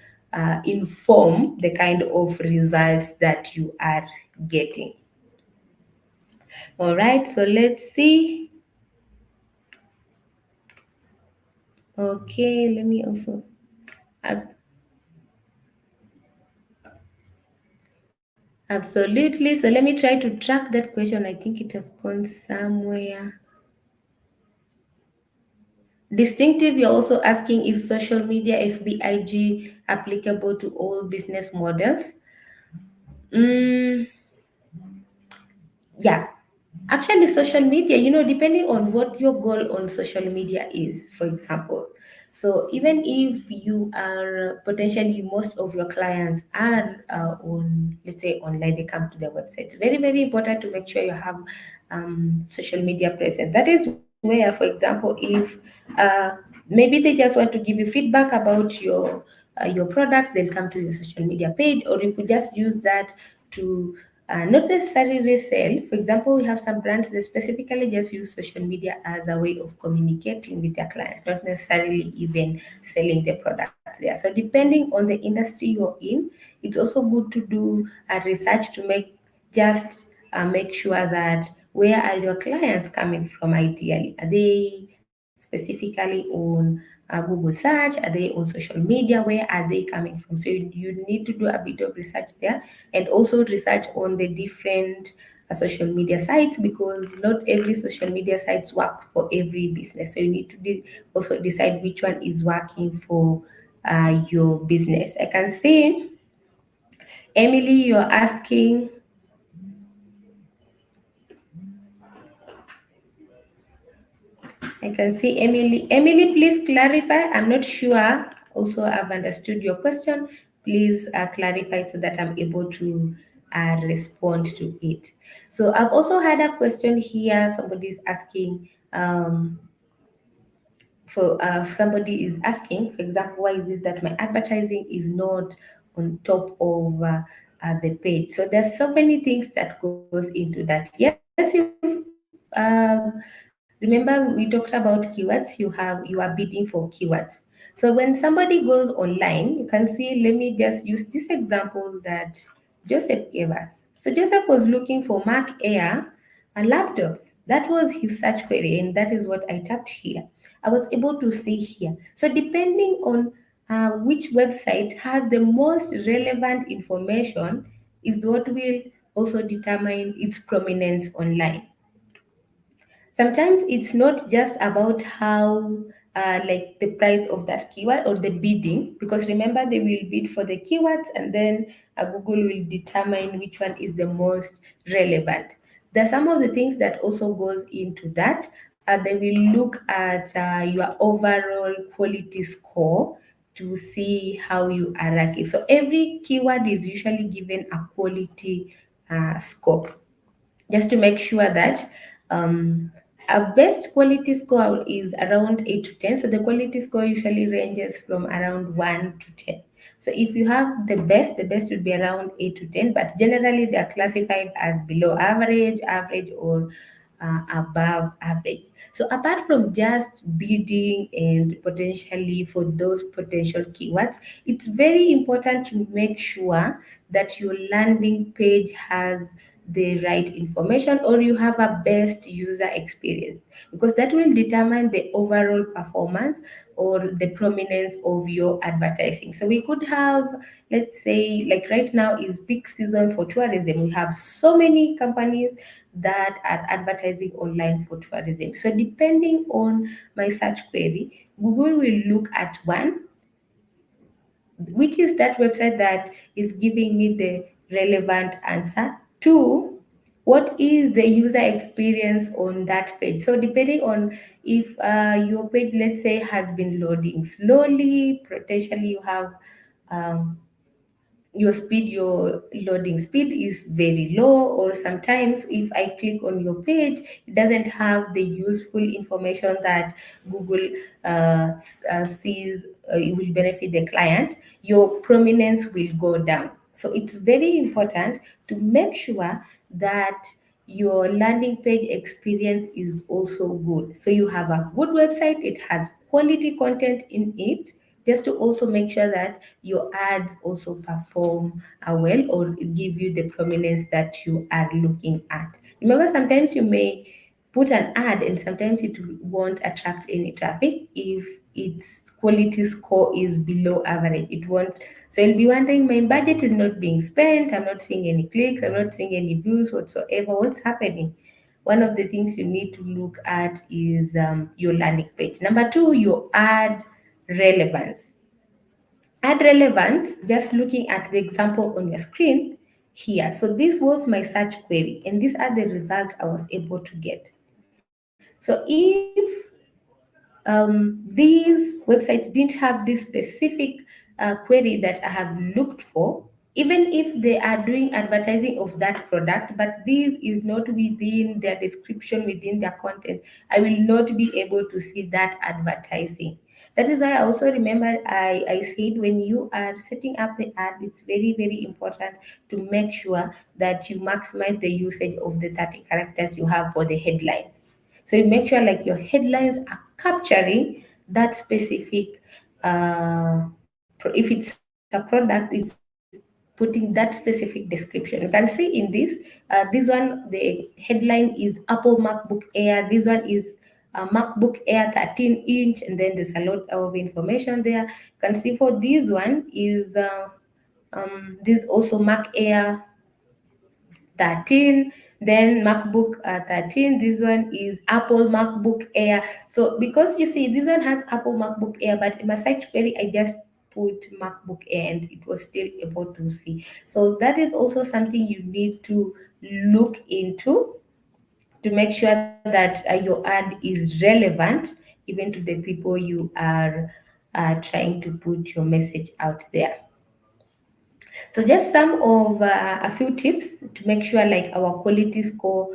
inform the kind of results that you are getting. All right, so let's see. Okay, let me also. ab- Absolutely. So let me try to track that question. I think it has gone somewhere. Distinctive, you're also asking, is social media FBIG applicable to all business models? Mm, Yeah, actually, social media, depending on what your goal on social media is, for example. So even if you are potentially, most of your clients are on, let's say, online, they come to the website. It's very, very important to make sure you have social media present. That is where, for example, if maybe they just want to give you feedback about your products, they'll come to your social media page, or you could just use that to not necessarily resell. For example, we have some brands that specifically just use social media as a way of communicating with their clients, not necessarily even selling the products there. So depending on the industry you're in, it's also good to do a research to make sure that where are your clients coming from ideally. Are they specifically on Google search? Are they on social media? Where are they coming from? So you need to do a bit of research there, and also research on the different social media sites, because not every social media sites work for every business. So you need to also decide which one is working for your business. I can see, Emily, you're asking. I can see Emily. Emily, please clarify. I'm not sure. Also, I've understood your question. Please clarify so that I'm able to respond to it. So I've also had a question here. Somebody is asking. For somebody is asking, for example, why is it that my advertising is not on top of the page? So there's so many things that goes into that. Yes, remember we talked about keywords. You are bidding for keywords. So when somebody goes online, you can see. Let me just use this example that Joseph gave us. So Joseph was looking for Mac Air and laptops. That was his search query, and that is what I tapped here. I was able to see here. So depending on which website has the most relevant information is what will also determine its prominence online. Sometimes it's not just about how like the price of that keyword or the bidding, because remember they will bid for the keywords, and then Google will determine which one is the most relevant. There are some of the things that also goes into that. They will look at your overall quality score to see how you are ranking. So every keyword is usually given a quality score, just to make sure that a best quality score is around 8 to 10. So the quality score usually ranges from around 1 to 10. So if you have the best would be around 8 to 10, but generally they are classified as below average, average, or above average. So apart from just bidding and potentially for those potential keywords, it's very important to make sure that your landing page has the right information, or you have a best user experience, because that will determine the overall performance or the prominence of your advertising. So we could have, let's say, like right now is peak season for tourism. We have so many companies that are advertising online for tourism. So depending on my search query, Google will look at one, which is that website that is giving me the relevant answer. Two, what is the user experience on that page? So depending on if your page, let's say, has been loading slowly, potentially you have um, your loading speed is very low, or sometimes if I click on your page, it doesn't have the useful information that Google sees it will benefit the client, your prominence will go down. So it's very important to make sure that your landing page experience is also good. So you have a good website, it has quality content in it, just to also make sure that your ads also perform well, or give you the prominence that you are looking at. Remember, sometimes you may put an ad and sometimes it won't attract any traffic if its quality score is below average. It won't. So you'll be wondering, my budget is not being spent, I'm not seeing any clicks, I'm not seeing any views whatsoever. What's happening? One of the things you need to look at is your landing page. Number two, your ad relevance. Ad relevance, just looking at the example on your screen, here. So this was my search query, and these are the results I was able to get. So if these websites didn't have this specific query that I have looked for, even if they are doing advertising of that product, but this is not within their description, within their content, I will not be able to see that advertising. That is why I also remember I said when you are setting up the ad, it's very, very important to make sure that you maximize the usage of the 30 characters you have for the headlines. So you make sure like your headlines are capturing that specific, if it's a product, is putting that specific description. You can see in this one, the headline is Apple MacBook Air. This one is MacBook Air 13 inch, and then there's a lot of information there. You can see for this one is this also Mac Air 13, then MacBook 13. This one is Apple MacBook Air. So because you see this one has Apple MacBook Air, but in my site query I just put MacBook Air and it was still able to see. So that is also something you need to look into to make sure that your ad is relevant even to the people you are trying to put your message out there. So just some of a few tips to make sure like our quality score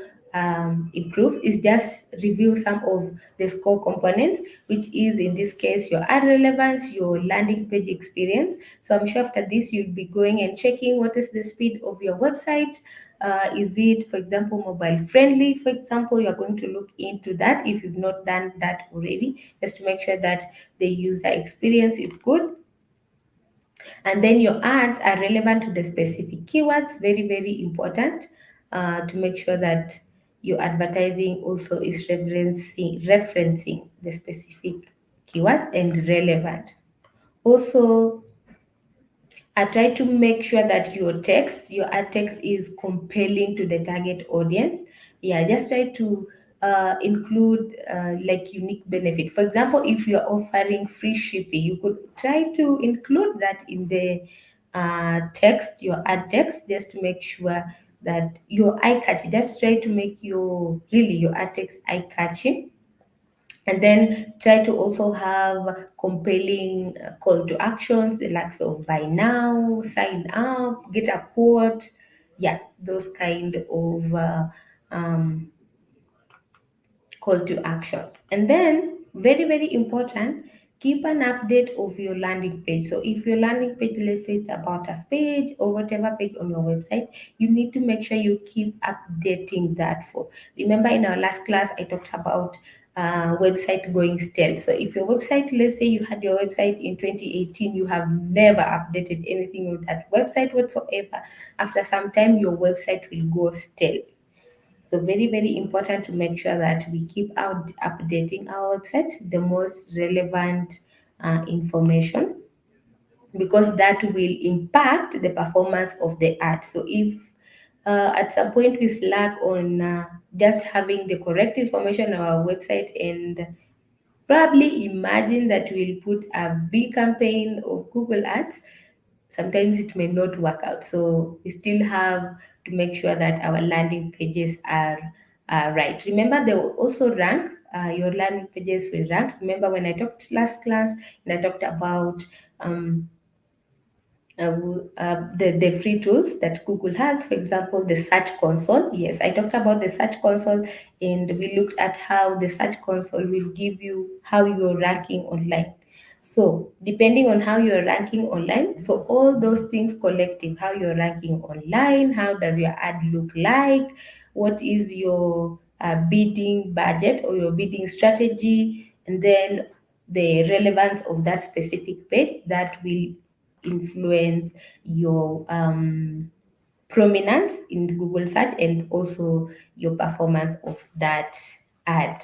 improves is just review some of the score components, which is in this case your ad relevance, your landing page experience. So I'm sure after this you'll be going and checking what is the speed of your website. Is it, for example, mobile friendly? For example, you're going to look into that if you've not done that already, just to make sure that the user experience is good, and then your ads are relevant to the specific keywords. Very, very important to make sure that your advertising also is referencing the specific keywords and relevant. Also, I try to make sure that your ad text is compelling to the target audience. Yeah, just try to include like unique benefit. For example, if you're offering free shipping, you could try to include that in the text, your ad text, just to make sure that your eye catchy. Just try to make your ad text eye catchy, and then try to also have compelling call to actions, the likes of buy now, sign up, get a quote. Yeah, those kind of um, call to actions. And then very, very important, keep an update of your landing page. So if your landing page, let's say it's about us page or whatever page on your website, you need to make sure you keep updating that. For remember, in our last class I talked about website going stale. So if your website, let's say you had your website in 2018, you have never updated anything with that website whatsoever, after some time your website will go stale. So very, very important to make sure that we keep out updating our website with the most relevant information, because that will impact the performance of the ad. So if at some point we slack on just having the correct information on our website, and probably imagine that we'll put a big campaign of Google Ads, sometimes it may not work out. So we still have to make sure that our landing pages are right. Remember, they will also rank. Your landing pages will rank. Remember when I talked last class and I talked about the free tools that Google has, for example, the Search Console. Yes, I talked about the Search Console, and we looked at how the Search Console will give you how you're ranking online. So, depending on how you're ranking online, so all those things collective, how you're ranking online, how does your ad look like, what is your bidding budget or your bidding strategy, and then the relevance of that specific page, that will influence your prominence in Google search and also your performance of that ad.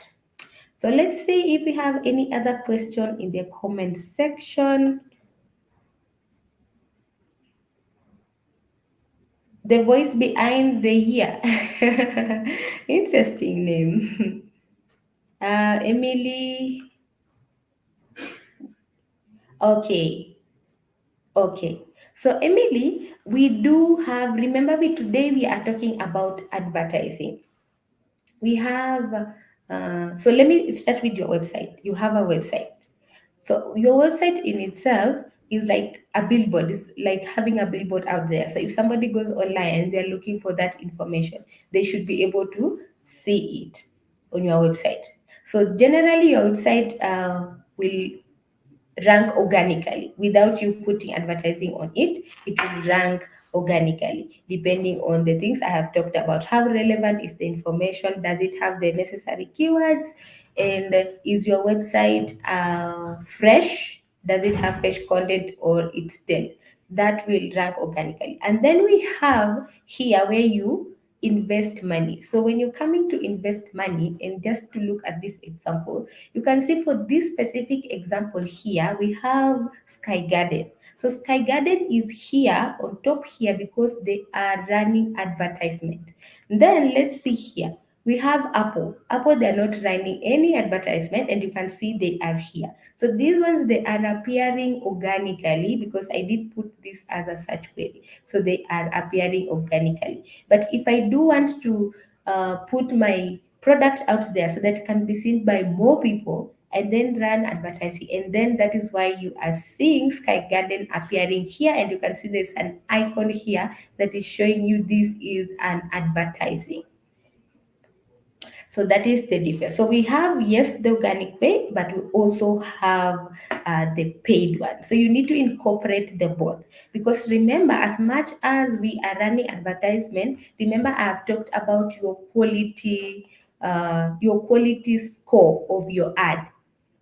So let's see if we have any other question in the comment section. The voice behind the ear. Interesting name. Emily. Okay. Okay. So, Emily, we do have, remember we today we are talking about advertising. We have, so let me start with your website. You have a website. So your website in itself is like a billboard. It's like having a billboard out there. So if somebody goes online and they're looking for that information, they should be able to see it on your website. So generally, your website will rank organically without you putting advertising on it. It will rank organically depending on the things I have talked about. How relevant is the information? Does it have the necessary keywords? And is your website fresh? Does it have fresh content or it's still? That will rank organically. And then we have here where you invest money. So when you're coming to invest money, and just to look at this example, you can see for this specific example here, we have Sky Garden. So Sky Garden is here on top here because they are running advertisement. Then let's see here. We have Apple. Apple, they're not running any advertisement, and you can see they are here. So these ones, they are appearing organically because I did put this as a search query. So they are appearing organically. But if I do want to put my product out there so that it can be seen by more people and then run advertising, and then that is why you are seeing Sky Garden appearing here, and you can see there's an icon here that is showing you this is an advertising. So that is the difference. So we have, yes, the organic way, but we also have the paid one. So you need to incorporate the both, because remember, as much as we are running advertisement, remember I have talked about your quality score of your ad,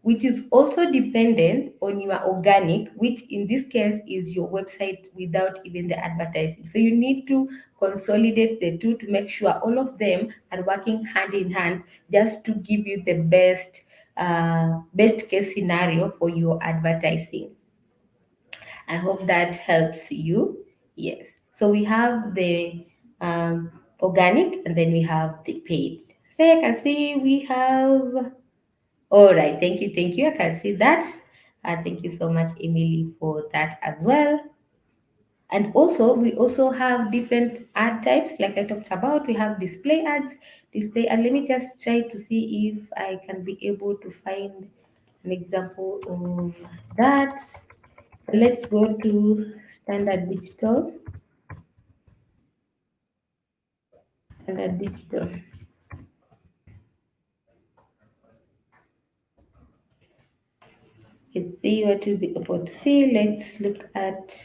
which is also dependent on your organic, which in this case is your website without even the advertising. So you need to consolidate the two to make sure all of them are working hand in hand, just to give you the best case scenario for your advertising. I hope that helps you. Yes. So we have the organic, and then we have the paid. So I can see we have. All right, thank you, thank you. I can see that. Thank you so much, Emily, for that as well. And also, we also have different ad types, like I talked about. We have display ads, display, and let me just try to see if I can be able to find an example of that. So let's go to standard digital, standard digital. Let's see what we'll be able to see. Let's look at,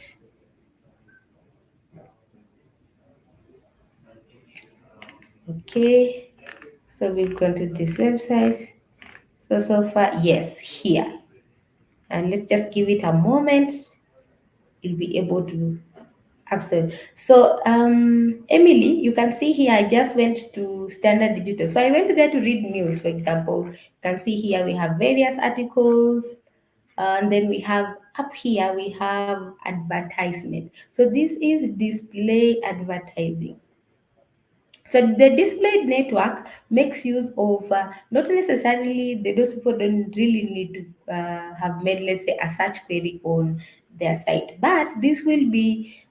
okay. So we've gone to this website. So far, yes, here. And let's just give it a moment. You'll be able to, absolutely. So, Emily, you can see here, I just went to Standard Digital. So I went there to read news, for example. You can see here we have various articles. And then we have up here, we have advertisement. So this is display advertising. So the display network makes use of not necessarily those people don't really need to have made, let's say, a search query on their site, but this will be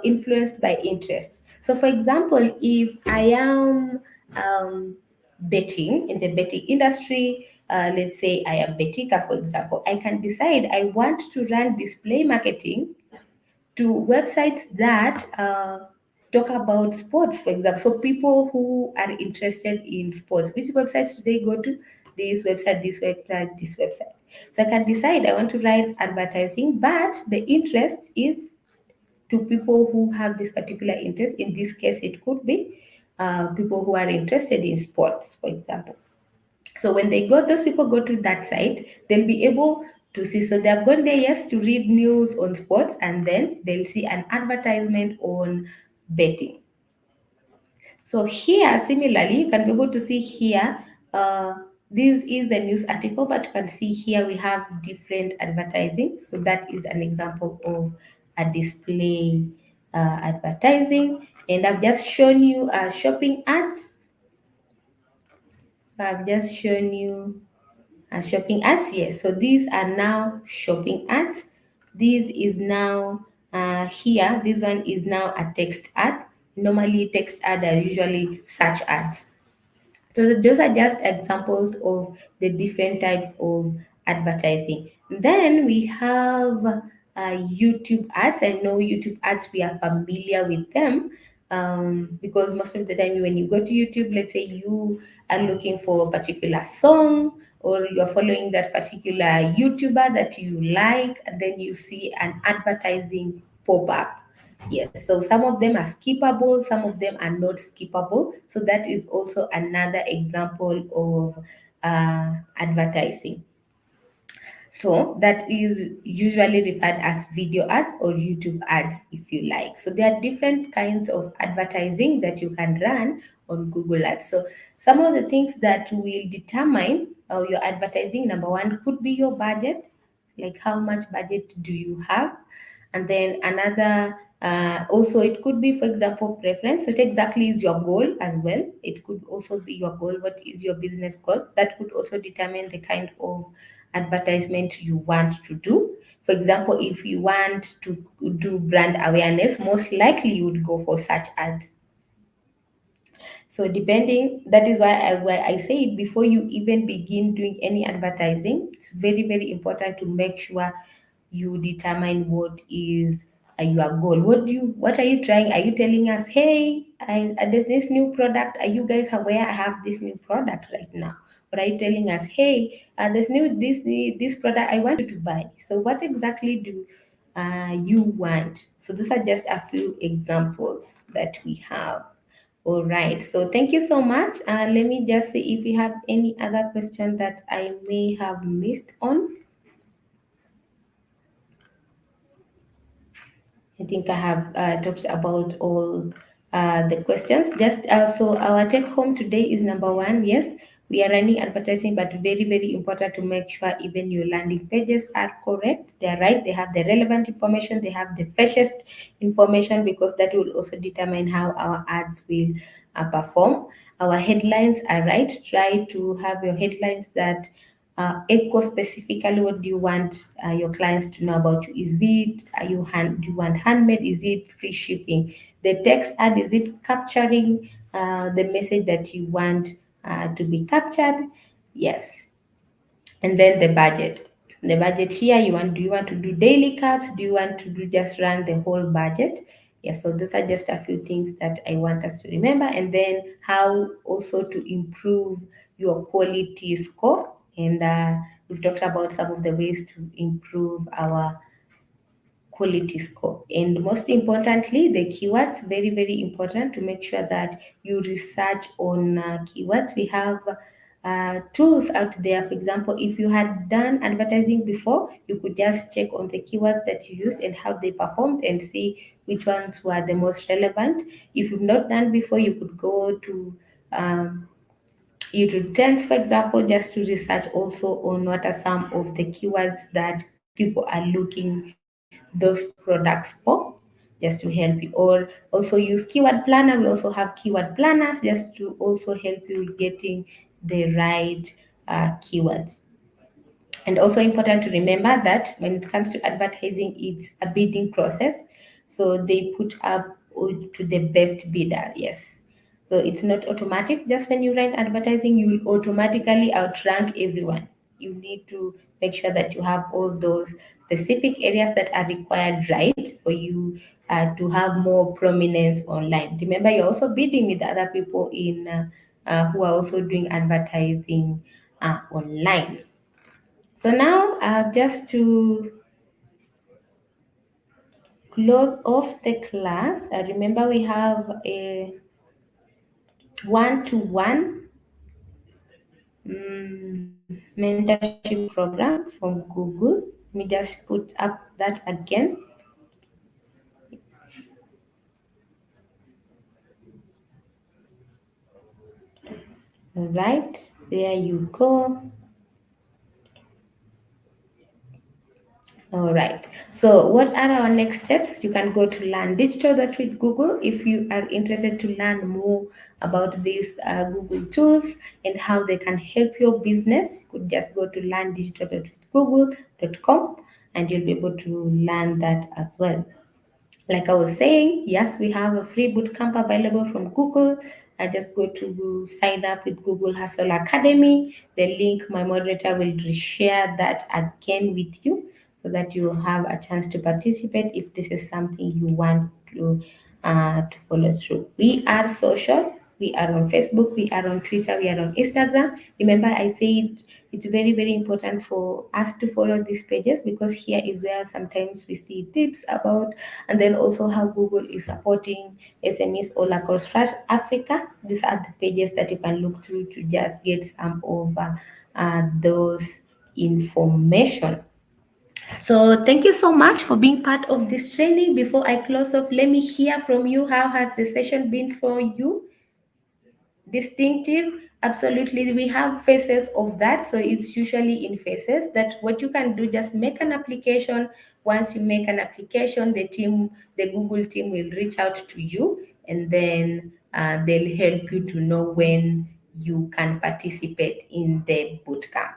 influenced by interest. So, for example, if I am betting in the betting industry, let's say I am Betika, for example, I can decide I want to run display marketing to websites that talk about sports, for example. So people who are interested in sports, which websites do they go to? This website, this website, this website. So I can decide I want to write advertising, but the interest is to people who have this particular interest. In this case, it could be people who are interested in sports, for example. So when those people go to that site, they'll be able to see. So they have gone there, yes, to read news on sports, and then they'll see an advertisement on betting. So here, similarly, you can be able to see here, this is a news article, but you can see here we have different advertising. So that is an example of a display advertising. And I've just shown you shopping ads. So I've just shown you shopping ads. Yes, so these are now shopping ads. This is now Here, this one is now a text ad. Normally, text ad are usually search ads. So those are just examples of the different types of advertising. Then we have YouTube ads. I know YouTube ads, we are familiar with them, because most of the time when you go to YouTube, let's say you are looking for a particular song, or you're following that particular YouTuber that you like, and then you see an advertising pop up. Yes, so some of them are skippable, some of them are not skippable. So that is also another example of advertising. So that is usually referred as video ads or YouTube ads, if you like. So there are different kinds of advertising that you can run on Google Ads. So some of the things that will determine your advertising, number one, could be your budget, like how much budget do you have, and then another, also it could be, for example, preference. What exactly is your goal as well? It could also be your goal. What is your business goal? That could also determine the kind of advertisement you want to do. For example, if you want to do brand awareness, most likely you would go for such ads. So depending, that is why I say it, before you even begin doing any advertising, it's very, very important to make sure you determine what is your goal. What are you trying? Are you telling us, hey, there's this new product. Are you guys aware I have this new product right now? Or are you telling us, hey, there's this product I want you to buy? So what exactly do you want? So those are just a few examples that we have. All right. So thank you so much. Let me just see if you have any other question that I may have missed on. I think I have talked about all the questions. Just so our take home today is number one. Yes, we are running advertising, but very, very important to make sure even your landing pages are correct. They are right. They have the relevant information. They have the freshest information, because that will also determine how our ads will perform. Our headlines are right. Try to have your headlines that echo specifically what do you want your clients to know about you. Is it do you want handmade? Is it free shipping? The text ad, is it capturing the message that you want to be captured? Yes. And then the budget. The budget here, do you want to do daily cuts? Do you want to do just run the whole budget? Yes, so those are just a few things that I want us to remember. And then how also to improve your quality score. And we've talked about some of the ways to improve our quality score. And most importantly, the keywords, very, very important to make sure that you research on keywords. We have tools out there. For example, if you had done advertising before, you could just check on the keywords that you used and how they performed and see which ones were the most relevant. If you've not done before, you could go to YouTube trends, for example, just to research also on what are some of the keywords that people are looking those products for, just to help you. Or also use keyword planner. We also have keyword planners just to also help you getting the right keywords. And also important to remember that when it comes to advertising, it's a bidding process. So they put up to the best bidder. Yes. So it's not automatic. Just when you run advertising, you will automatically outrank everyone. You need to make sure that you have all those specific areas that are required, right, for you to have more prominence online. Remember, you're also bidding with other people in who are also doing advertising online. So now, just to close off the class, remember we have a one-to-one mentorship program from Google. Let me just put up that again. All right, there you go. All right. So, what are our next steps? You can go to Learn Digital with Google if you are interested to learn more about these Google tools and how they can help your business. You could just go to learndigital.google.com and you'll be able to learn that as well. Like I was saying, yes, we have a free bootcamp available from Google. I just go to sign up with Google Hustle Academy. The link, my moderator will share that again with you so that you have a chance to participate if this is something you want to follow through. We are social. We are on Facebook, we are on Twitter, we are on Instagram. Remember, I said it's very, very important for us to follow these pages because here is where sometimes we see tips about, and then also how Google is supporting SMEs all across Africa. These are the pages that you can look through to just get some of those information. So thank you so much for being part of this training. Before I close off, let me hear from you. How has the session been for you? Distinctive? Absolutely. We have phases of that. So it's usually in phases that what you can do, just make an application. Once you make an application, the Google team will reach out to you, and then they'll help you to know when you can participate in the bootcamp.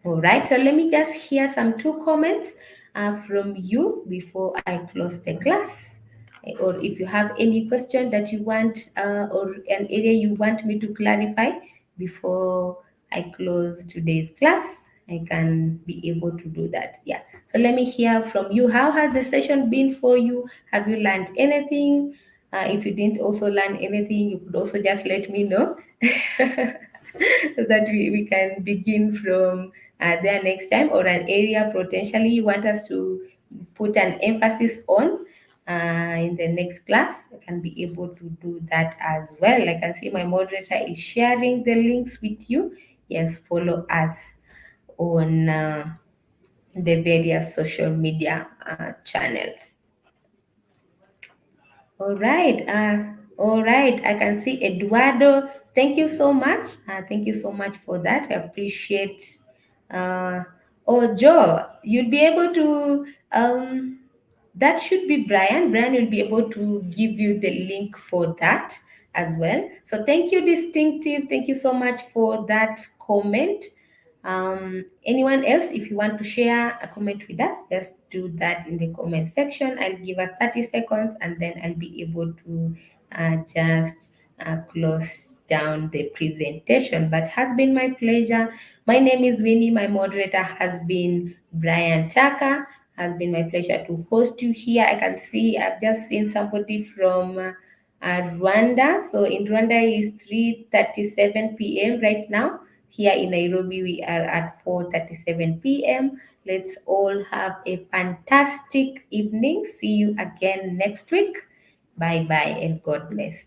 All right, so let me just hear some two comments from you before I close the class. Or if you have any question that you want or an area you want me to clarify before I close today's class, I can be able to do that. Yeah. So let me hear from you. How has the session been for you? Have you learned anything? If you didn't also learn anything, you could also just let me know so that we can begin from there next time, or an area potentially you want us to put an emphasis on in the next class. I can be able to do that as well. I can see my moderator is sharing the links with you. Yes, follow us on the various social media channels. All right. I can see Eduardo. Thank you so much. Thank you so much for that. I appreciate. Uh, oh, Joe, you'll be able to. That should be Brian. Brian will be able to give you the link for that as well. So thank you, Distinctive. Thank you so much for that comment. Anyone else, if you want to share a comment with us, just do that in the comment section. I'll give us 30 seconds and then I'll be able to just close down the presentation. But has been my pleasure. My name is Winnie. My moderator has been Brian Tucker. Has been my pleasure to host you here. I can see I've just seen somebody from Rwanda. So in Rwanda is 3:37 p.m. right now. Here in Nairobi, we are at 4:37 p.m. Let's all have a fantastic evening. See you again next week. Bye bye and God bless.